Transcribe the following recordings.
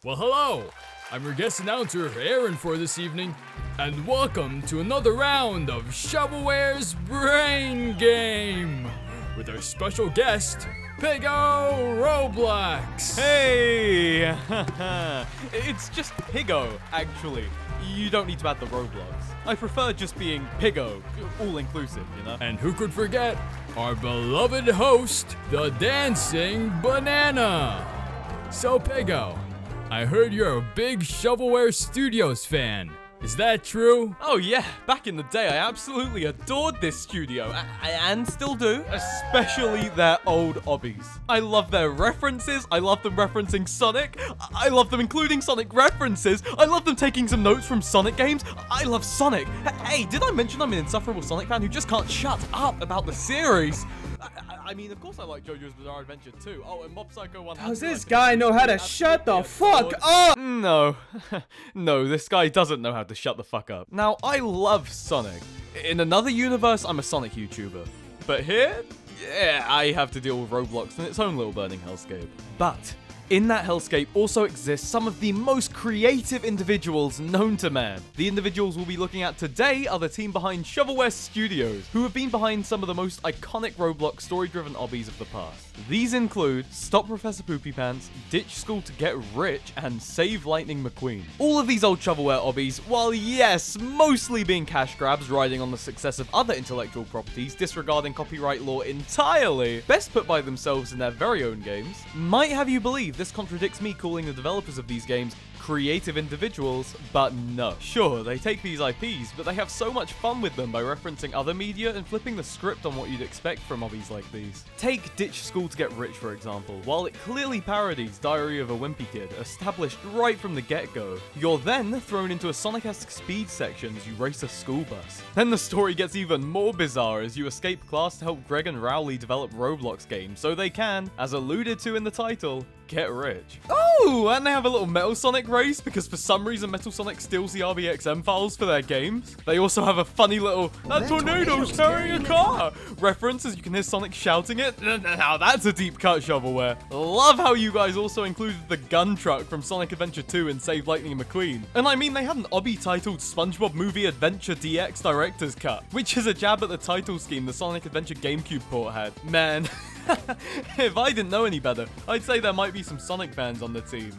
Well, hello! I'm your guest announcer, Aaron, for this evening, and welcome to another round of Shovelware's Brain Game with our special guest, Piggo Roblox. Hey! It's just Piggo, actually. You don't need to add the Roblox. I prefer just being Piggo, all-inclusive, you know? And who could forget our beloved host, the Dancing Banana. So, Piggo, I heard you're a big Shovelware Studios fan. Is that true? Oh yeah, back in the day I absolutely adored this studio, and still do, especially their old obbies. I love their references, I love them referencing Sonic, I love them including Sonic references, I love them taking some notes from Sonic games, I love Sonic. Hey, did I mention I'm an insufferable Sonic fan who just can't shut up about the series? I mean, of course I like JoJo's Bizarre Adventure too. Oh, and Mob Psycho 1. Does this guy know how to shut the fuck up? No. No, this guy doesn't know how to shut the fuck up. Now, I love Sonic. In another universe, I'm a Sonic YouTuber. But here, yeah, I have to deal with Roblox and its own little burning hellscape. But in that hellscape also exists some of the most creative individuals known to man. The individuals we'll be looking at today are the team behind Shovelware Studios, who have been behind some of the most iconic Roblox story-driven obbies of the past. These include Stop Professor Poopy Pants, Ditch School to Get Rich, and Save Lightning McQueen. All of these old Shovelware obbies, while yes, mostly being cash grabs riding on the success of other intellectual properties, disregarding copyright law entirely, best put by themselves in their very own games, might have you believe this contradicts me calling the developers of these games creative individuals, but no. Sure, they take these IPs, but they have so much fun with them by referencing other media and flipping the script on what you'd expect from obbies like these. Take Ditch School to Get Rich, for example. While it clearly parodies Diary of a Wimpy Kid, established right from the get-go, you're then thrown into a Sonic-esque speed section as you race a school bus. Then the story gets even more bizarre as you escape class to help Greg and Rowley develop Roblox games so they can, as alluded to in the title, get rich. Oh, and they have a little Metal Sonic race because for some reason Metal Sonic steals the RBXM files for their games. They also have a funny little "that tornado's carrying a car" reference as you can hear Sonic shouting it. Now that's a deep cut, Shovelware. Love how you guys also included the gun truck from Sonic Adventure 2 and Save Lightning McQueen. And I mean, they had an obby titled SpongeBob Movie Adventure DX Director's Cut, which is a jab at the title scheme the Sonic Adventure GameCube port had. Man. If I didn't know any better, I'd say there might be some Sonic fans on the team.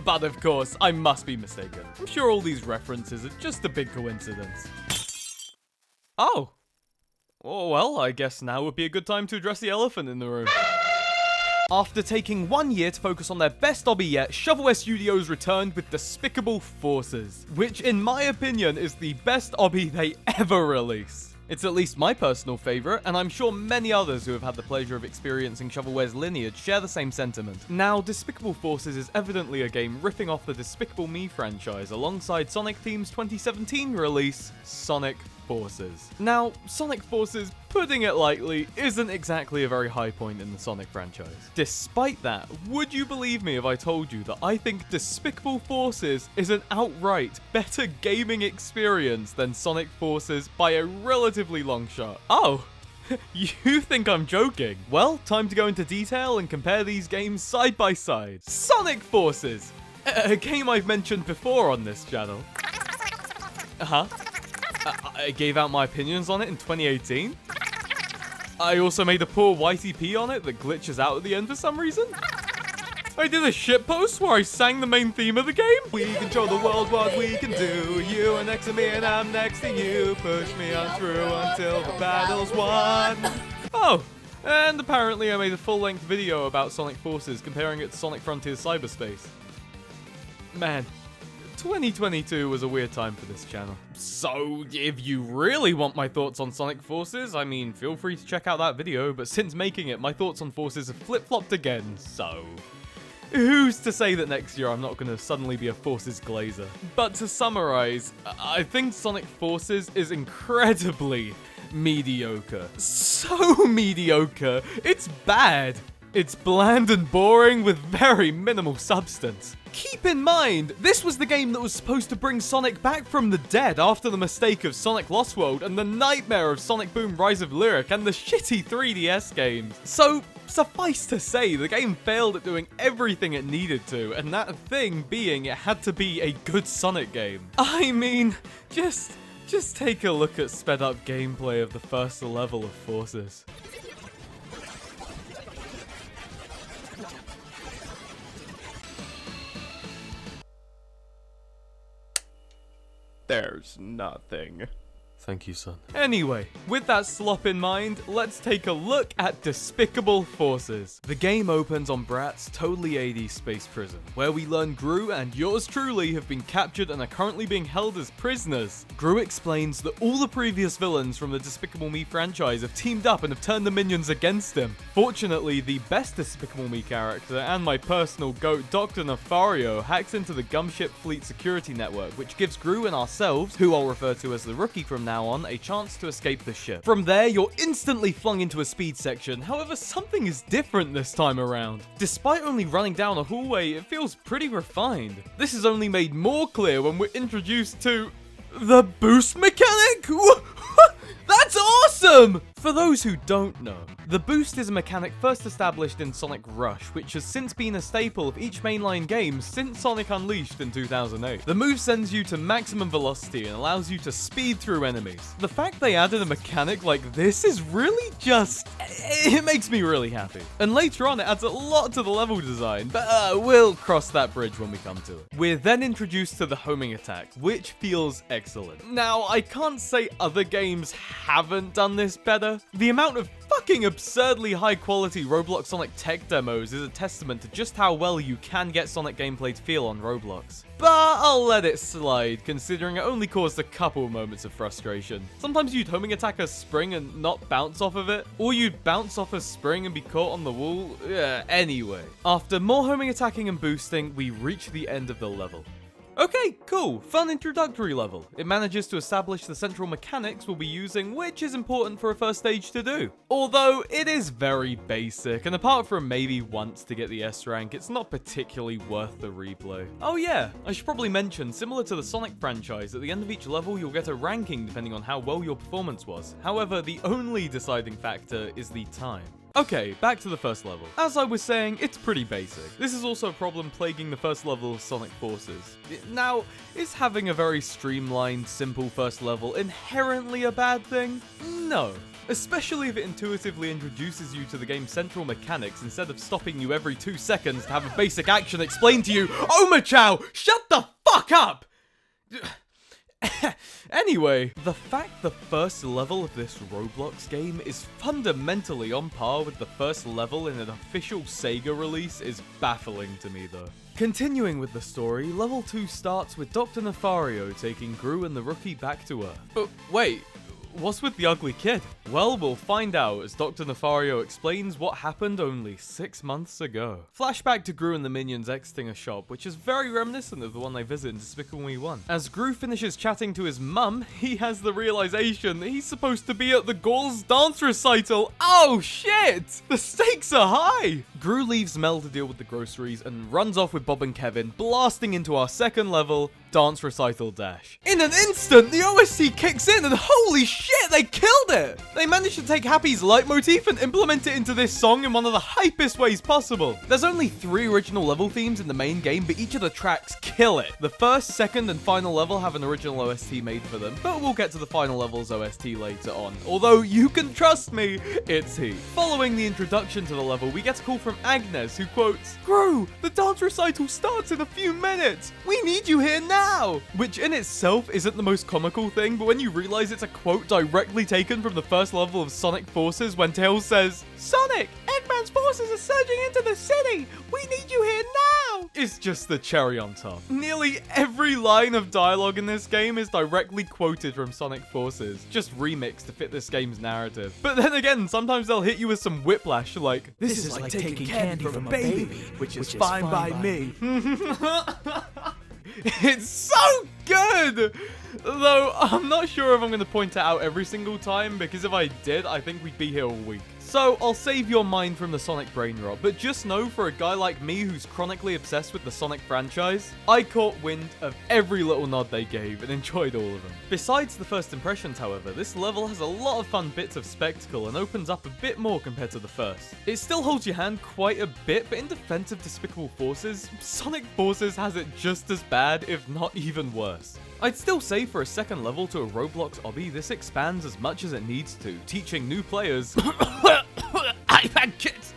But of course, I must be mistaken. I'm sure all these references are just a big coincidence. Oh. Well, I guess now would be a good time to address the elephant in the room. After taking 1 year to focus on their best obby yet, Shovelware Studios returned with Despicable Forces, which in my opinion is the best obby they ever release. It's at least my personal favourite, and I'm sure many others who have had the pleasure of experiencing Shovelware's lineage share the same sentiment. Now, Despicable Forces is evidently a game riffing off the Despicable Me franchise alongside Sonic Team's 2017 release, Sonic Forces. Now, Sonic Forces, putting it lightly, isn't exactly a very high point in the Sonic franchise. Despite that, would you believe me if I told you that I think Despicable Forces is an outright better gaming experience than Sonic Forces by a relatively long shot? Oh! You think I'm joking? Well, time to go into detail and compare these games side by side. Sonic Forces! A game I've mentioned before on this channel. I gave out my opinions on it in 2018. I also made a poor YTP on it that glitches out at the end for some reason. I did a shitpost where I sang the main theme of the game. We control the world, what we can do. You are next to me and I'm next to you. Push me on through until the battle's won. Oh, and apparently I made a full-length video about Sonic Forces comparing it to Sonic Frontiers Cyberspace. Man. 2022 was a weird time for this channel. So, if you really want my thoughts on Sonic Forces, I mean, feel free to check out that video, but since making it, my thoughts on Forces have flip-flopped again, so who's to say that next year I'm not going to suddenly be a Forces glazer? But to summarize, I think Sonic Forces is incredibly mediocre. So mediocre, it's bad. It's bland and boring with very minimal substance. Keep in mind, this was the game that was supposed to bring Sonic back from the dead after the mistake of Sonic Lost World and the nightmare of Sonic Boom Rise of Lyric and the shitty 3DS games. So, Suffice to say, the game failed at doing everything it needed to, and that thing being it had to be a good Sonic game. I mean, just take a look at sped up gameplay of the first level of Forces. There's nothing. Thank you, son. Anyway, with that slop in mind, let's take a look at Despicable Forces. The game opens on Brat's totally 80s space prison, where we learn Gru and yours truly have been captured and are currently being held as prisoners. Gru explains that all the previous villains from the Despicable Me franchise have teamed up and have turned the minions against him. Fortunately, the best Despicable Me character and my personal goat, Dr. Nefario, hacks into the Gumship Fleet security network, which gives Gru and ourselves, who I'll refer to as the Rookie from now on, a chance to escape the ship. From there, you're instantly flung into a speed section. However, something is different this time around. Despite only running down a hallway, it feels pretty refined. This is only made more clear when we're introduced to the boost mechanic. That's awesome! For those who don't know, the boost is a mechanic first established in Sonic Rush, which has since been a staple of each mainline game since Sonic Unleashed in 2008. The move sends you to maximum velocity and allows you to speed through enemies. The fact they added a mechanic like this is really it makes me really happy. And later on, it adds a lot to the level design, but we'll cross that bridge when we come to it. We're then introduced to the homing attack, which feels excellent. Now, I can't say other games haven't done this better. The amount of fucking absurdly high quality Roblox Sonic tech demos is a testament to just how well you can get Sonic gameplay to feel on Roblox. But I'll let it slide, considering it only caused a couple moments of frustration. Sometimes you'd homing attack a spring and not bounce off of it, or you'd bounce off a spring and be caught on the wall. Anyway. After more homing attacking and boosting, we reach the end of the level. Okay, cool. Fun introductory level. It manages to establish the central mechanics we'll be using, which is important for a first stage to do. Although, it is very basic, and apart from maybe once to get the S rank, it's not particularly worth the replay. Oh yeah, I should probably mention, similar to the Sonic franchise, at the end of each level you'll get a ranking depending on how well your performance was. However, the only deciding factor is the time. Okay, back to the first level. As I was saying, it's pretty basic. This is also a problem plaguing the first level of Sonic Forces. Now, is having a very streamlined, simple first level inherently a bad thing? No. Especially if it intuitively introduces you to the game's central mechanics instead of stopping you every 2 seconds to have a basic action explained to you. Omochow, shut the fuck up! Anyway, the fact the first level of this Roblox game is fundamentally on par with the first level in an official SEGA release is baffling to me though. Continuing with the story, level 2 starts with Dr. Nefario taking Gru and the Rookie back to Earth. But wait, what's with the ugly kid? Well, we'll find out as Dr. Nefario explains what happened only 6 months ago. Flashback to Gru and the minions exiting a shop, which is very reminiscent of the one they visit in Despicable Me 1. As Gru finishes chatting to his mum, he has the realization that he's supposed to be at the Gauls dance recital. Oh shit! The stakes are high! Gru leaves Mel to deal with the groceries and runs off with Bob and Kevin, blasting into our second level, Dance Recital Dash. In an instant, the OST kicks in and holy shit, they killed it! They managed to take Happy's leitmotif and implement it into this song in one of the hypest ways possible. There's only 3 original level themes in the main game, but each of the tracks kill it. The first, second, and final level have an original OST made for them, but we'll get to the final level's OST later on. Although, you can trust me, it's heat. Following the introduction to the level, we get a call from Agnes, who quotes, "Gru, the dance recital starts in a few minutes. We need you here now!" Which in itself isn't the most comical thing, but when you realize it's a quote directly taken from the first level of Sonic Forces when Tails says, "Sonic, Eggman's forces are surging into the city! We need you here now!" It's just the cherry on top. Nearly every line of dialogue in this game is directly quoted from Sonic Forces, just remixed to fit this game's narrative. But then again, sometimes they'll hit you with some whiplash like, "This is like taking candy from a baby, which is fine by me." It's so good! Though, I'm not sure if I'm going to point it out every single time, because if I did, I think we'd be here all week. So I'll save your mind from the Sonic brain rot, but just know for a guy like me who's chronically obsessed with the Sonic franchise, I caught wind of every little nod they gave and enjoyed all of them. Besides the first impressions, however, this level has a lot of fun bits of spectacle and opens up a bit more compared to the first. It still holds your hand quite a bit, but in defense of Despicable Forces, Sonic Forces has it just as bad, if not even worse. I'd still say for a second level to a Roblox obby, this expands as much as it needs to, teaching new players I've had kids.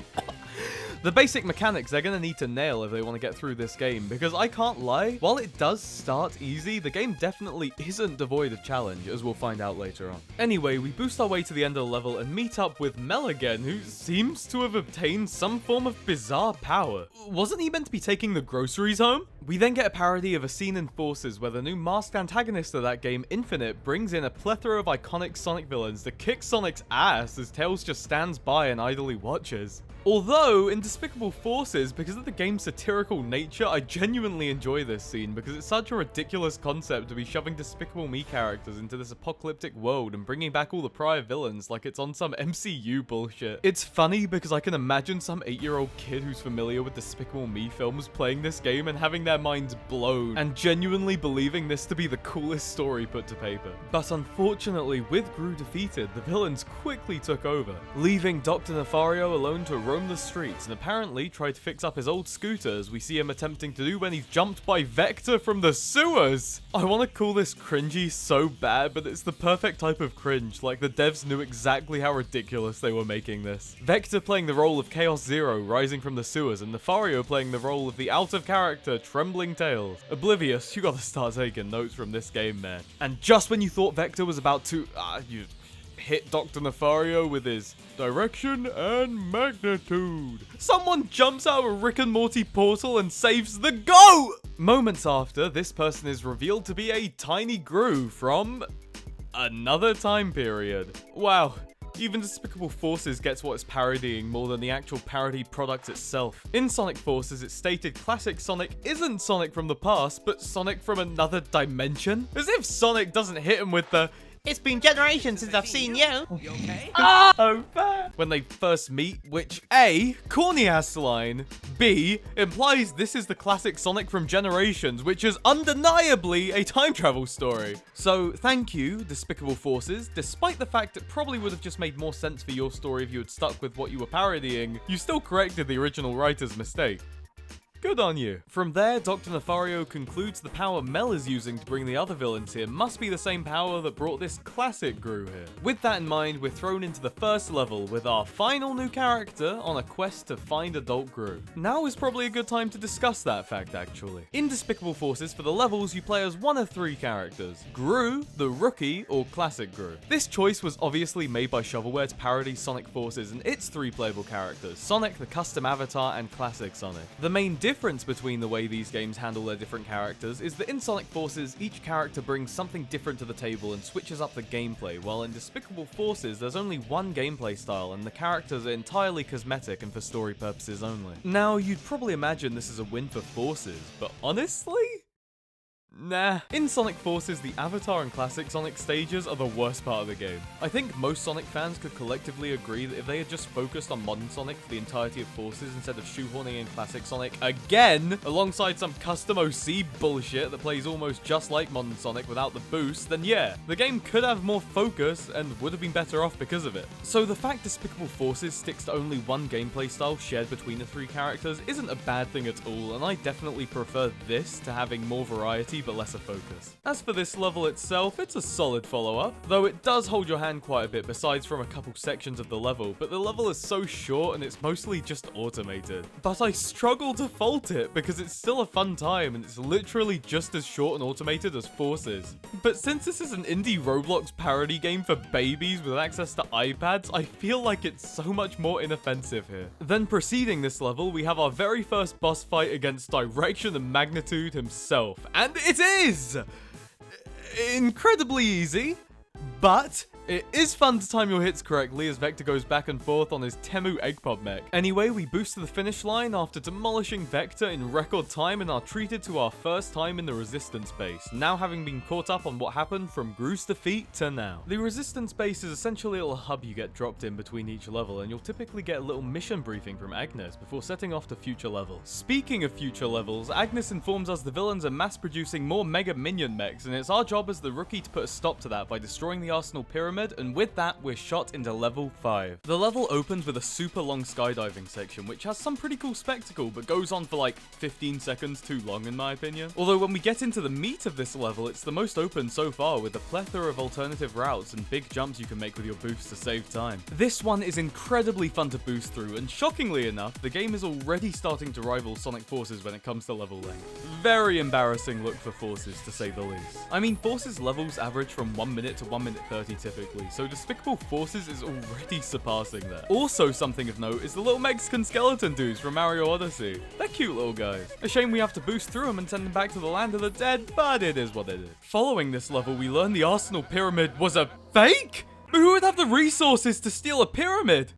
The basic mechanics they're gonna need to nail if they want to get through this game, because I can't lie, while it does start easy, the game definitely isn't devoid of challenge, as we'll find out later on. Anyway, we boost our way to the end of the level and meet up with Mel again, who seems to have obtained some form of bizarre power. Wasn't he meant to be taking the groceries home? We then get a parody of a scene in Forces where the new masked antagonist of that game, Infinite, brings in a plethora of iconic Sonic villains to kick Sonic's ass as Tails just stands by and idly watches. Although, in Despicable Forces, because of the game's satirical nature, I genuinely enjoy this scene because it's such a ridiculous concept to be shoving Despicable Me characters into this apocalyptic world and bringing back all the prior villains like it's on some MCU bullshit. It's funny because I can imagine some 8-year-old kid who's familiar with Despicable Me films playing this game and having their minds blown and genuinely believing this to be the coolest story put to paper. But unfortunately, with Gru defeated, the villains quickly took over, leaving Dr. Nefario alone to roam the streets and apparently try to fix up his old scooter, as we see him attempting to do when he's jumped by Vector from the sewers. I want to call this cringy so bad, but it's the perfect type of cringe, like the devs knew exactly how ridiculous they were making this. Vector playing the role of Chaos Zero rising from the sewers, and Nefario playing the role of the out-of-character Trembling Tails. Oblivious, you gotta start taking notes from this game, man. And just when you thought Vector was about to you hit Dr. Nefario with his direction and magnitude, someone jumps out of a Rick and Morty portal and saves the goat! Moments after, this person is revealed to be a tiny Gru from another time period. Wow. Even Despicable Forces gets what it's parodying more than the actual parodied product itself. In Sonic Forces, it's stated classic Sonic isn't Sonic from the past, but Sonic from another dimension? As if Sonic doesn't hit him with the "It's been generations since I've seen you." You okay? Oh, fair. When they first meet, which A, corny ass line, B, implies this is the classic Sonic from Generations, which is undeniably a time travel story. So thank you, Despicable Forces. Despite the fact it probably would have just made more sense for your story if you had stuck with what you were parodying, you still corrected the original writer's mistake. Good on you. From there, Dr. Nefario concludes the power Mel is using to bring the other villains here must be the same power that brought this classic Gru here. With that in mind, we're thrown into the first level with our final new character on a quest to find adult Gru. Now is probably a good time to discuss that fact, actually. In Despicable Forces, for the levels, you play as one of 3 characters: Gru, the Rookie, or Classic Gru. This choice was obviously made by Shovelware to parody Sonic Forces and its 3 playable characters: Sonic, the custom avatar, and Classic Sonic. The main difference between the way these games handle their different characters is that in Sonic Forces, each character brings something different to the table and switches up the gameplay, while in Despicable Forces, there's only one gameplay style and the characters are entirely cosmetic and for story purposes only. Now, you'd probably imagine this is a win for Forces, but honestly? Nah. In Sonic Forces, the Avatar and Classic Sonic stages are the worst part of the game. I think most Sonic fans could collectively agree that if they had just focused on Modern Sonic for the entirety of Forces instead of shoehorning in Classic Sonic again, alongside some custom OC bullshit that plays almost just like Modern Sonic without the boost, then yeah, the game could have more focus and would have been better off because of it. So the fact Despicable Forces sticks to only one gameplay style shared between the 3 characters isn't a bad thing at all, and I definitely prefer this to having more variety but lesser focus. As for this level itself, it's a solid follow-up, though it does hold your hand quite a bit besides from a couple sections of the level, but the level is so short and it's mostly just automated. But I struggle to fault it because it's still a fun time and it's literally just as short and automated as Forces. But since this is an indie Roblox parody game for babies with access to iPads, I feel like it's so much more inoffensive here. Then preceding this level, we have our very first boss fight against Direction and Magnitude himself, and it is incredibly easy, but It is fun to time your hits correctly as Vector goes back and forth on his Temu Eggpod mech. Anyway, we boost to the finish line after demolishing Vector in record time and are treated to our first time in the Resistance base, now having been caught up on what happened from Gru's defeat to now. The Resistance base is essentially a little hub you get dropped in between each level, and you'll typically get a little mission briefing from Agnes before setting off to future levels. Speaking of future levels, Agnes informs us the villains are mass producing more Mega Minion mechs, and it's our job as the rookie to put a stop to that by destroying the Arsenal Pyramid, and with that, we're shot into level 5. The level opens with a super long skydiving section, which has some pretty cool spectacle, but goes on for like 15 seconds too long in my opinion. Although when we get into the meat of this level, it's the most open so far, with a plethora of alternative routes and big jumps you can make with your boost to save time. This one is incredibly fun to boost through, and shockingly enough, the game is already starting to rival Sonic Forces when it comes to level length. Very embarrassing look for Forces, to say the least. I mean, Forces levels average from 1 minute to 1 minute 30 typically, so Despicable Forces is already surpassing that. Also something of note is the little Mexican skeleton dudes from Mario Odyssey. They're cute little guys. A shame we have to boost through them and send them back to the land of the dead, but it is what it is. Following this level, we learn the Arsenal Pyramid was a fake? But who would have the resources to steal a pyramid?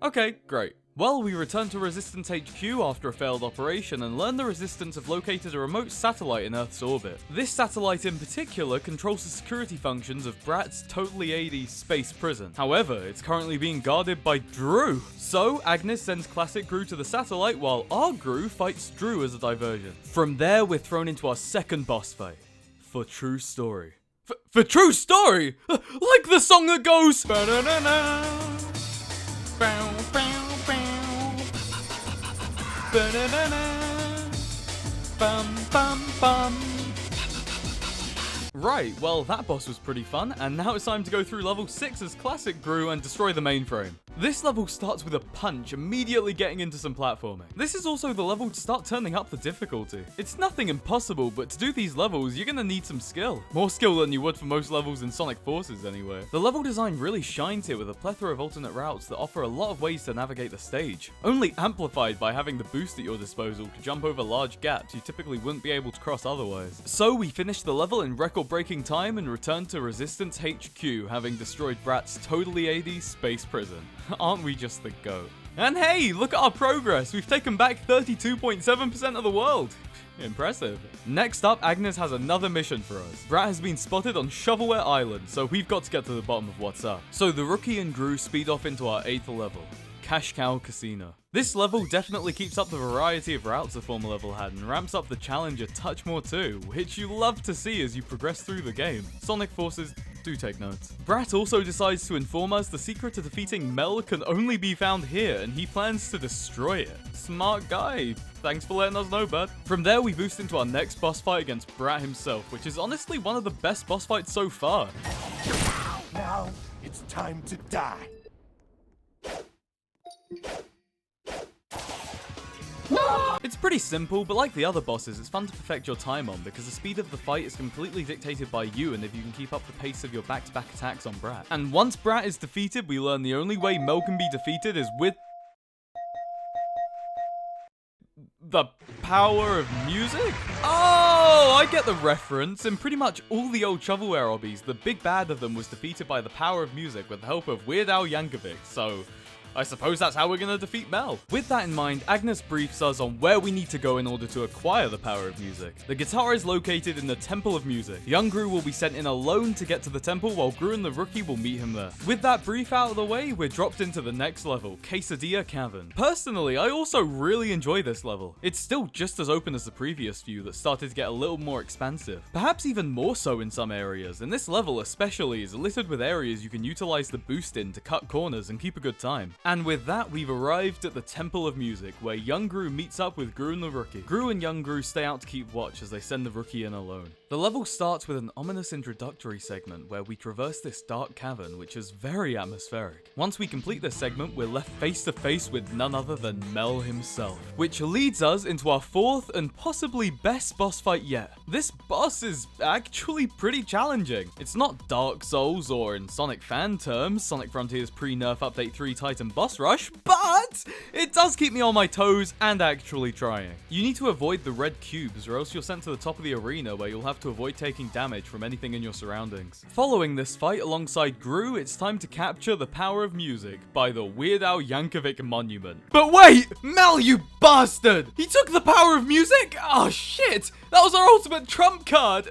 Okay, great. Well, we return to Resistance HQ after a failed operation and learn the Resistance have located a remote satellite in Earth's orbit. This satellite in particular controls the security functions of Brat's totally 80s space prison. However, it's currently being guarded by Drew. So, Agnes sends classic Gru to the satellite while our Gru fights Drew as a diversion. From there, we're thrown into our second boss fight. For True Story. For True Story? Like the song that goes... Ba-na-na-na. Bow, bow. Ba-na-na-na. Bum, bum, bum. Right, well that boss was pretty fun, and now it's time to go through level 6 as classic Gru and destroy the mainframe. This level starts with a punch, immediately getting into some platforming. This is also the level to start turning up the difficulty. It's nothing impossible, but to do these levels, you're gonna need some skill. More skill than you would for most levels in Sonic Forces anyway. The level design really shines here with a plethora of alternate routes that offer a lot of ways to navigate the stage, only amplified by having the boost at your disposal to jump over large gaps you typically wouldn't be able to cross otherwise. So we finish the level in record-breaking time and return to Resistance HQ, having destroyed Brat's totally 80s space prison. Aren't we just the GOAT? And hey, look at our progress! We've taken back 32.7% of the world! Impressive. Next up, Agnes has another mission for us. Brat has been spotted on Shovelware Island, so we've got to get to the bottom of what's up. So the rookie and Gru speed off into our 8th level, Cash Cow Casino. This level definitely keeps up the variety of routes the former level had and ramps up the challenge a touch more too, which you love to see as you progress through the game. Sonic Forces, do take notes. Brat also decides to inform us the secret to defeating Mel can only be found here, and he plans to destroy it. Smart guy. Thanks for letting us know, bud. From there, we boost into our next boss fight against Brat himself, which is honestly one of the best boss fights so far. Now it's time to die. It's pretty simple, but like the other bosses, it's fun to perfect your time on because the speed of the fight is completely dictated by you and if you can keep up the pace of your back-to-back attacks on Brat. And once Brat is defeated, we learn the only way Mel can be defeated is with the power of music? Oh, I get the reference. In pretty much all the old Shovelware obbies, the big bad of them was defeated by the power of music with the help of Weird Al Yankovic, so I suppose that's how we're gonna defeat Mel. With that in mind, Agnes briefs us on where we need to go in order to acquire the power of music. The guitar is located in the Temple of Music. Young Gru will be sent in alone to get to the temple, while Gru and the rookie will meet him there. With that brief out of the way, we're dropped into the next level, Quesadilla Caverns. Personally, I also really enjoy this level. It's still just as open as the previous few that started to get a little more expansive. Perhaps even more so in some areas, and this level especially is littered with areas you can utilize the boost in to cut corners and keep a good time. And with that, we've arrived at the Temple of Music, where young Gru meets up with Gru and the rookie. Gru and young Gru stay out to keep watch as they send the rookie in alone. The level starts with an ominous introductory segment where we traverse this dark cavern, which is very atmospheric. Once we complete this segment, we're left face to face with none other than Mel himself, which leads us into our 4th and possibly best boss fight yet. This boss is actually pretty challenging. It's not Dark Souls or, in Sonic fan terms, Sonic Frontiers pre-nerf update 3 Titan boss rush, but it does keep me on my toes and actually trying. You need to avoid the red cubes or else you're sent to the top of the arena where you'll have to avoid taking damage from anything in your surroundings. Following this fight alongside Gru, it's time to capture the power of music by the Weird Al Yankovic monument. But wait! Mel, you bastard! He took the power of music? Oh shit! That was our ultimate trump card!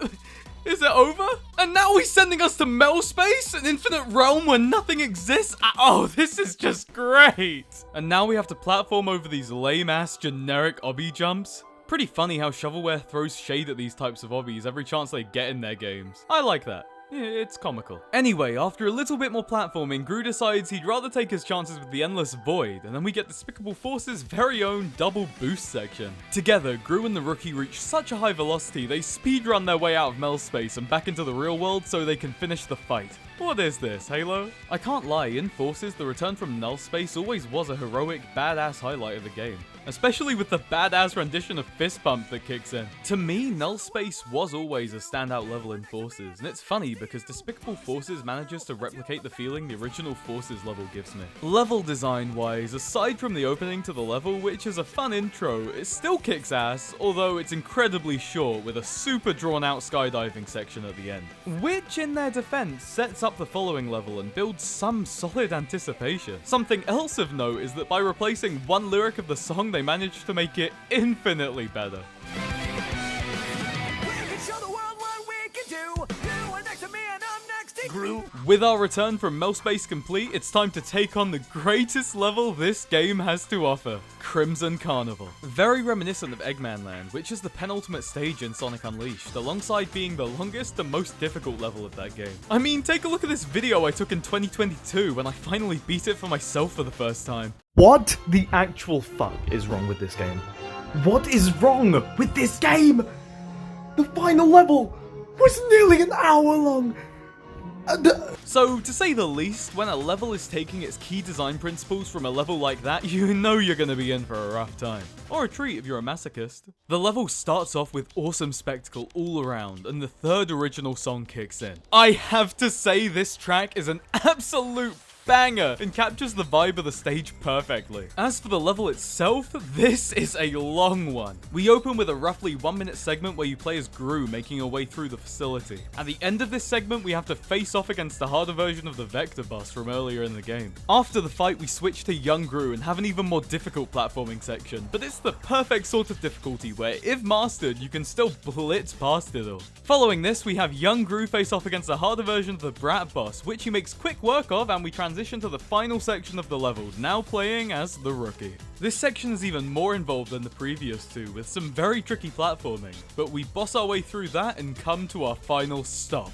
Is it over? And now he's sending us to Mel Space, an infinite realm where nothing exists? Oh, this is just great! And now we have to platform over these lame-ass generic obby jumps. Pretty funny how Shovelware throws shade at these types of obbies every chance they get in their games. I like that. It's comical. Anyway, after a little bit more platforming, Gru decides he'd rather take his chances with the Endless Void, and then we get Despicable Forces' very own double boost section. Together, Gru and the Rookie reach such a high velocity, they speedrun their way out of Mel Space and back into the real world so they can finish the fight. What is this, Halo? I can't lie, in Forces, the return from Null Space always was a heroic, badass highlight of the game. Especially with the badass rendition of Fist Bump that kicks in. To me, Null Space was always a standout level in Forces, and it's funny because Despicable Forces manages to replicate the feeling the original Forces level gives me. Level design wise, aside from the opening to the level, which is a fun intro, it still kicks ass, although it's incredibly short with a super drawn out skydiving section at the end. Which, in their defense, sets up the following level and builds some solid anticipation. Something else of note is that by replacing one lyric of the song, they managed to make it infinitely better. With our return from Mel Space complete, it's time to take on the greatest level this game has to offer, Crimson Carnival. Very reminiscent of Eggman Land, which is the penultimate stage in Sonic Unleashed, alongside being the longest and most difficult level of that game. I mean, take a look at this video I took in 2022 when I finally beat it for myself for the first time. What the actual fuck is wrong with this game? What is wrong with this game? The final level was nearly an hour long. So, to say the least, when a level is taking its key design principles from a level like that, you know you're gonna be in for a rough time. Or a treat if you're a masochist. The level starts off with awesome spectacle all around, and the third original song kicks in. I have to say this track is an absolute banger and captures the vibe of the stage perfectly. As for the level itself, this is a long one. We open with a roughly 1 minute segment where you play as Gru making your way through the facility. At the end of this segment, we have to face off against the harder version of the Vector Bus from earlier in the game. After the fight, we switch to young Gru and have an even more difficult platforming section, but it's the perfect sort of difficulty where, if mastered, you can still blitz past it all. Following this, we have young Gru face off against the harder version of the Brat Boss, which he makes quick work of, and we transition to the final section of the level, now playing as the Rookie. This section is even more involved than the previous two, with some very tricky platforming, but we boss our way through that and come to our final stop.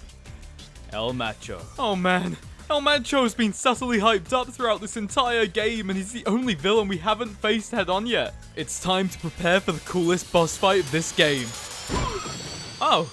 El Macho. Oh man, El Macho's been subtly hyped up throughout this entire game, and he's the only villain we haven't faced head on yet. It's time to prepare for the coolest boss fight of this game. Oh.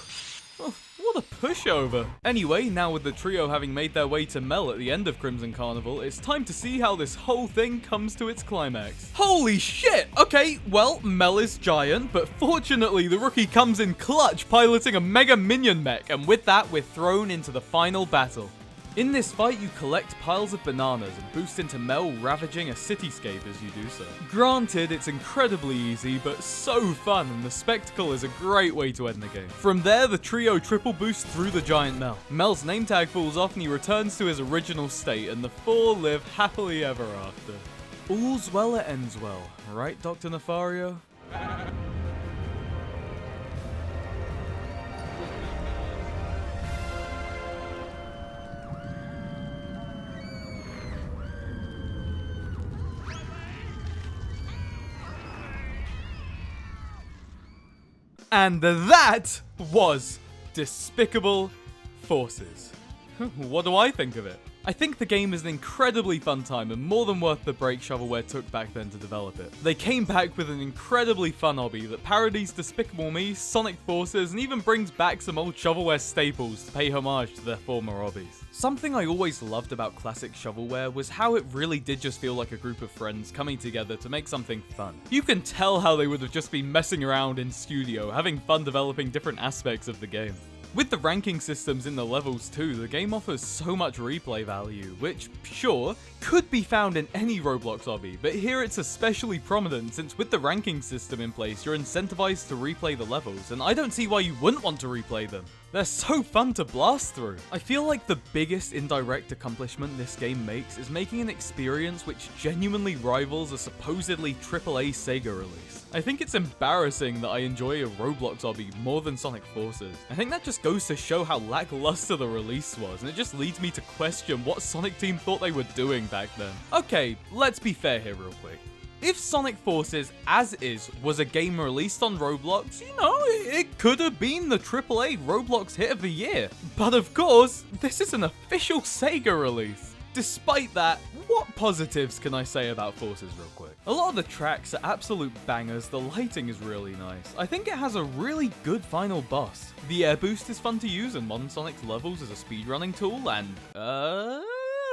What a pushover. Anyway, now with the trio having made their way to Mel at the end of Crimson Carnival, it's time to see how this whole thing comes to its climax. Holy shit! Okay, well, Mel is giant, but fortunately the Rookie comes in clutch piloting a mega minion mech, and with that we're thrown into the final battle. In this fight, you collect piles of bananas and boost into Mel, ravaging a cityscape as you do so. Granted, it's incredibly easy, but so fun, and the spectacle is a great way to end the game. From there, the trio triple boosts through the giant Mel. Mel's name tag falls off and he returns to his original state, and the four live happily ever after. All's well that ends well, right, Dr. Nefario? And that was Despicable Forces. What do I think of it? I think the game is an incredibly fun time and more than worth the break Shovelware took back then to develop it. They came back with an incredibly fun obby that parodies Despicable Me, Sonic Forces, and even brings back some old Shovelware staples to pay homage to their former obbies. Something I always loved about classic Shovelware was how it really did just feel like a group of friends coming together to make something fun. You can tell how they would have just been messing around in studio, having fun developing different aspects of the game. With the ranking systems in the levels too, the game offers so much replay value, which, sure, could be found in any Roblox obby, but here it's especially prominent since with the ranking system in place, you're incentivized to replay the levels, and I don't see why you wouldn't want to replay them. They're so fun to blast through. I feel like the biggest indirect accomplishment this game makes is making an experience which genuinely rivals a supposedly AAA SEGA release. I think it's embarrassing that I enjoy a Roblox obby more than Sonic Forces. I think that just goes to show how lackluster the release was, and it just leads me to question what Sonic Team thought they were doing back then. Okay, let's be fair here real quick. If Sonic Forces, as is, was a game released on Roblox, you know, it could have been the AAA Roblox hit of the year. But of course, this is an official SEGA release. Despite that, what positives can I say about Forces real quick? A lot of the tracks are absolute bangers, the lighting is really nice. I think it has a really good final boss. The air boost is fun to use in modern Sonic's levels as a speedrunning tool, and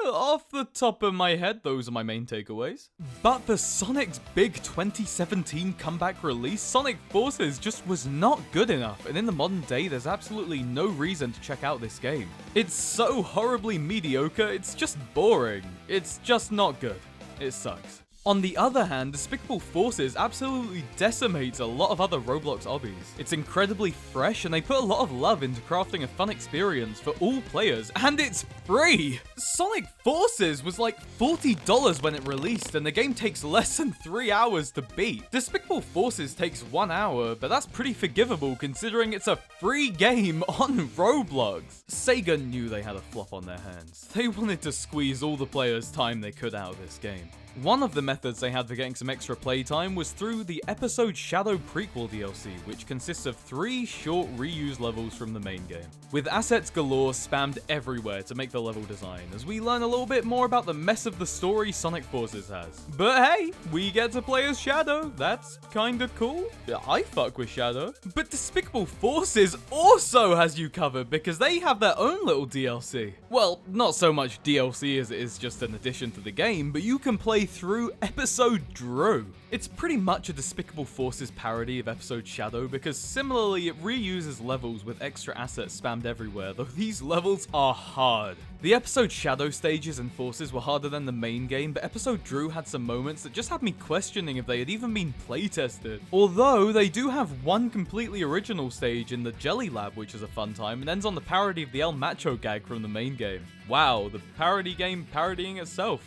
off the top of my head, those are my main takeaways. But for Sonic's big 2017 comeback release, Sonic Forces just was not good enough, and in the modern day, there's absolutely no reason to check out this game. It's so horribly mediocre, it's just boring. It's just not good. It sucks. On the other hand, Despicable Forces absolutely decimates a lot of other Roblox obbies. It's incredibly fresh, and they put a lot of love into crafting a fun experience for all players, and it's free! Sonic Forces was like $40 when it released, and the game takes less than 3 hours to beat. Despicable Forces takes 1 hour, but that's pretty forgivable considering it's a free game on Roblox. SEGA knew they had a flop on their hands. They wanted to squeeze all the players' time they could out of this game. One of the methods they had for getting some extra playtime was through the episode Shadow Prequel DLC, which consists of 3 short reused levels from the main game, with assets galore spammed everywhere to make the level design, as we learn a little bit more about the mess of the story Sonic Forces has. But hey, we get to play as Shadow, that's kinda cool. I fuck with Shadow. But Despicable Forces also has you covered because they have their own little DLC. Well, not so much DLC as it is just an addition to the game, but you can play through Episode Drew. It's pretty much a Despicable Forces parody of Episode Shadow because similarly it reuses levels with extra assets spammed everywhere, though these levels are hard. The Episode Shadow stages and Forces were harder than the main game, but Episode Drew had some moments that just had me questioning if they had even been playtested. Although they do have one completely original stage in the Jelly Lab, which is a fun time, and ends on the parody of the El Macho gag from the main game. Wow, the parody game parodying itself.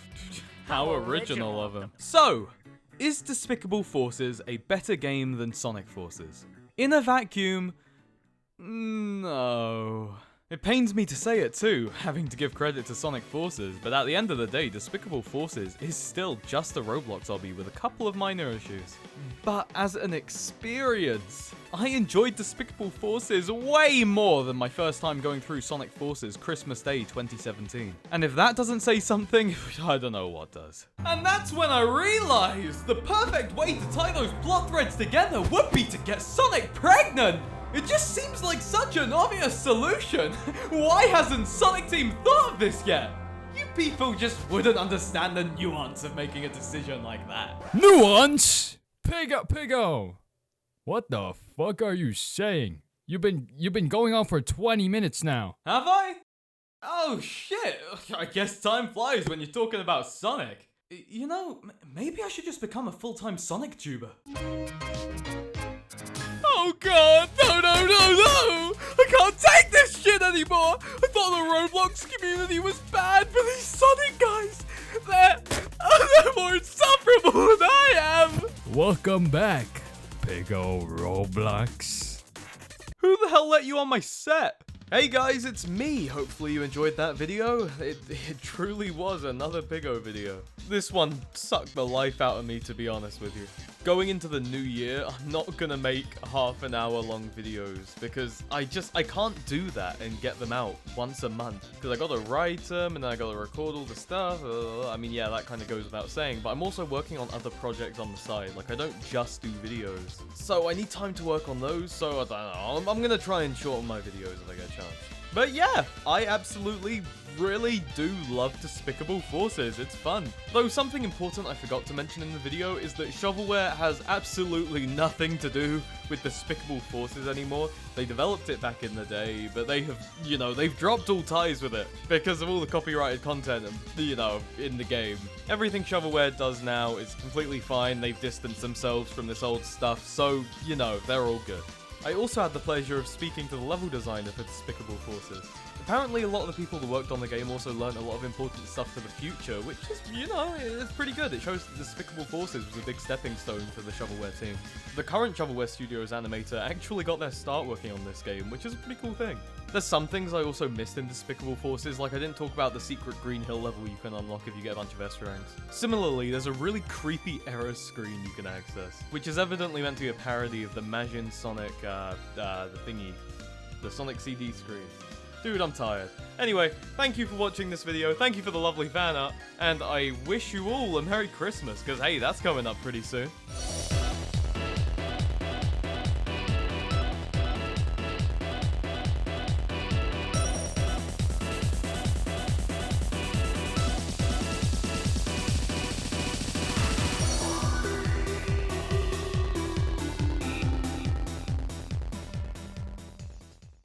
How original of him. So, is Despicable Forces a better game than Sonic Forces? In a vacuum, no. It pains me to say it too, having to give credit to Sonic Forces, but at the end of the day, Despicable Forces is still just a Roblox obby with a couple of minor issues. But as an experience, I enjoyed Despicable Forces way more than my first time going through Sonic Forces Christmas Day 2017. And if that doesn't say something, I don't know what does. And that's when I realized the perfect way to tie those plot threads together would be to get Sonic pregnant! It just seems like such an obvious solution. Why hasn't Sonic Team thought of this yet? You people just wouldn't understand the nuance of making a decision like that. Nuance? Piggo! What the fuck are you saying? You've been going on for 20 minutes now. Have I? Oh shit, I guess time flies when you're talking about Sonic. You know, maybe I should just become a full-time Sonic tuber. Oh god, no! I can't take this shit anymore! I thought the Roblox community was bad, but these Sonic guys, they're more insufferable than I am! Welcome back, Piggo Roblox. Who the hell let you on my set? Hey guys, it's me. Hopefully you enjoyed that video. It truly was another Piggo video. This one sucked the life out of me, to be honest with you. Going into the new year, I'm not gonna make half-an-hour long videos because I can't do that and get them out once a month. Because I gotta write them and then I gotta record all the stuff. I mean, yeah, that kind of goes without saying, but I'm also working on other projects on the side. Like, I don't just do videos. So I need time to work on those, so I don't know. I'm gonna try and shorten my videos if I get a chance. But yeah, I absolutely really do love Despicable Forces, it's fun. Though something important I forgot to mention in the video is that Shovelware has absolutely nothing to do with Despicable Forces anymore. They developed it back in the day, but they have, you know, they've dropped all ties with it because of all the copyrighted content, you know, in the game. Everything Shovelware does now is completely fine. They've distanced themselves from this old stuff, so, you know, they're all good. I also had the pleasure of speaking to the level designer for Despicable Forces. Apparently a lot of the people that worked on the game also learned a lot of important stuff for the future, which is, you know, it's pretty good. It shows that Despicable Forces was a big stepping stone for the Shovelware team. The current Shovelware Studios animator actually got their start working on this game, which is a pretty cool thing. There's some things I also missed in Despicable Forces, like I didn't talk about the secret Green Hill level you can unlock if you get a bunch of S ranks. Similarly, there's a really creepy error screen you can access, which is evidently meant to be a parody of the Majin Sonic, the Sonic CD screen. Dude, I'm tired. Anyway, thank you for watching this video, thank you for the lovely fan art, and I wish you all a Merry Christmas, because hey, that's coming up pretty soon.